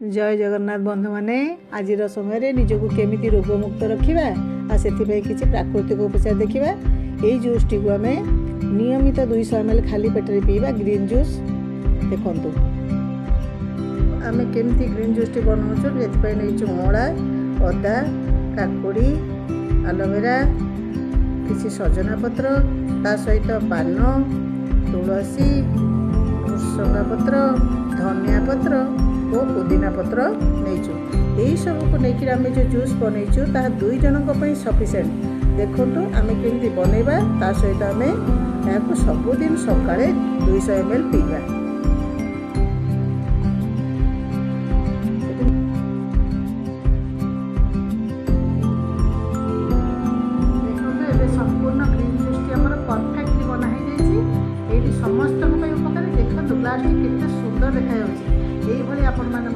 जय जगन्नाथ बंधु माने आज समय निजक केमी रोगमुक्त रखा आ से किसी प्राकृतिक उपचार देखा। यही जूस टी आम नियमित 200 ml खाली पेटे पीवा ग्रीन जूस। देखु आम केमती ग्रीन जूस टी बनाऊँ नहीं अँला अदा काकुड़ी एलोवेरा किसी सजना पत्र ता सहित पान तुलसी भुसंगा पत्र धनिया पत्र और पुदीना पत्र नहीं यही सब को लेकिन आम जो जूस बनईचु ता 2 जनों सफिशिएंट। देखु आम केमती बनइबा ता सहित आम यहाँ सबुदिन सकाଳେ 200 ml पीवा। संपूर्ण ग्रीन जूस टी आम परफेक्टली बनाई ये समस्त उपकार देखो ग्लास टी केते सुंदर देखा यही आपण मैंने